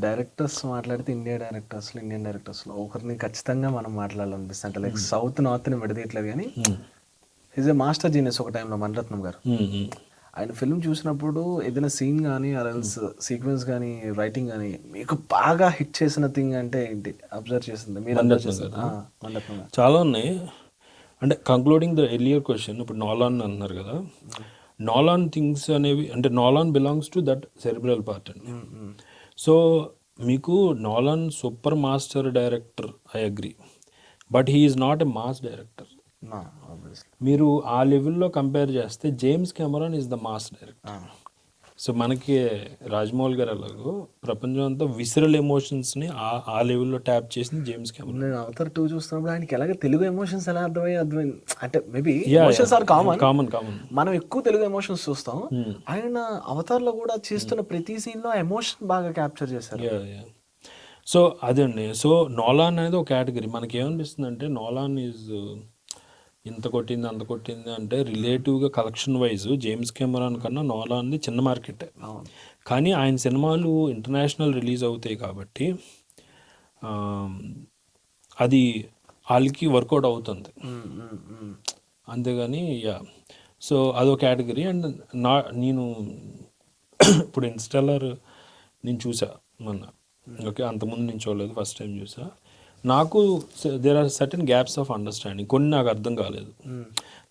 Directors మాట్లాడితే Indian డైరెక్టర్స్లో ఒకరిని ఖచ్చితంగా మనం మాట్లాడాలనిపిస్తుంది. అంటే లైక్ సౌత్ నార్త్ని విడదీయట్లేదు కానీ ఈజ్ ఏ మాస్టర్ జీనియస్ ఒక టైంలో మణిరత్నం గారు. ఆయన ఫిల్మ్ చూసినప్పుడు ఏదైనా సీన్ కానీ అరల్స్ సీక్వెన్స్ కానీ రైటింగ్ కానీ మీకు బాగా హిట్ చేసిన థింగ్ అంటే ఏంటి అబ్జర్వ్ చేసింది మీరు? మణిరత్నం గారు చాలా ఉన్నాయి. అంటే కంక్లూడింగ్ ద ఎర్లియర్ క్వశ్చన్, ఇప్పుడు నాలాన్ అన్నారు కదా, నాలాన్ థింగ్స్ అనేవి అంటే Nolan belongs to that cerebral part అండి. సో మీకు Nolan super master director, I agree, but he is not a mass director. మీరు ఆ లెవెల్లో కంపేర్ చేస్తే James Cameron is the mass director. So మనకి రాజమౌళి గారు అలాగో ప్రపంచం అంతా విసరల్ ఎమోషన్స్ని ఆ లెవెల్లో ట్యాప్ చేసింది జేమ్స్ కెమెరాన్. నేను అవతార్ 2 చూస్తున్నప్పుడు ఆయనకి ఎలాగ తెలుగు ఎమోషన్స్ ఎలా అర్థమయ్యి అంటే మేబీ ఎమోషన్స్ ఆర్ కామన్. మనం ఎక్కువ తెలుగు ఎమోషన్స్ చూస్తాం. ఆయన అవతార్లో కూడా చేస్తున్న ప్రతి సీన్లో ఎమోషన్ బాగా క్యాప్చర్ చేశారు. సో అదండి. సో నోలాన్ అనేది ఒక కేటగిరీ. మనకి ఏమనిపిస్తుంది అంటే నోలాన్ ఈజ్ ఇంత కొట్టింది అంత కొట్టింది అంటే రిలేటివ్గా కలెక్షన్ వైజ్ జేమ్స్ కెమెరాన్ కన్నా నోలాన్ది చిన్న మార్కెట్. కానీ ఆయన సినిమాలు ఇంటర్నేషనల్ రిలీజ్ అవుతాయి కాబట్టి అది వాళ్ళకి వర్కౌట్ అవుతుంది. అంతేగాని సో అదో కేటగిరీ. అండ్ నేను ఇప్పుడు ఇన్స్టాలర్ నేను చూసా మొన్న. ఓకే, అంతకుముందు నేను చూడలేదు, ఫస్ట్ టైం చూసా. నాకు there are certain gaps of understanding, కొన్ని నాకు అర్థం కాలేదు.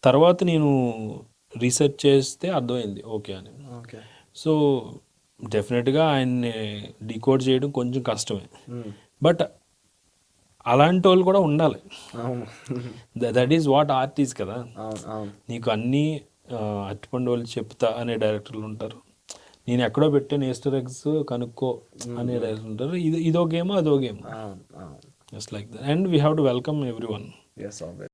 తర్వాత నేను రీసెర్చ్ చేస్తే అర్థమైంది ఓకే అని. సో డెఫినెట్గా ఆయన్ని డీకోడ్ చేయడం కొంచెం కష్టమే, బట్ అలాంటి వాళ్ళు కూడా ఉండాలి. That is what art is కదా. నీకు అన్నీ అట్టిపండు వాళ్ళు చెప్తా అనే డైరెక్టర్లు ఉంటారు, నేను ఎక్కడో పెట్టాను ఈస్టర్ ఎగ్స్ కనుక్కో అనే డైరెక్టర్లు ఉంటారు. ఇదో గేమ్ అదో game. Just like that, and we have to welcome everyone. Yes, obviously.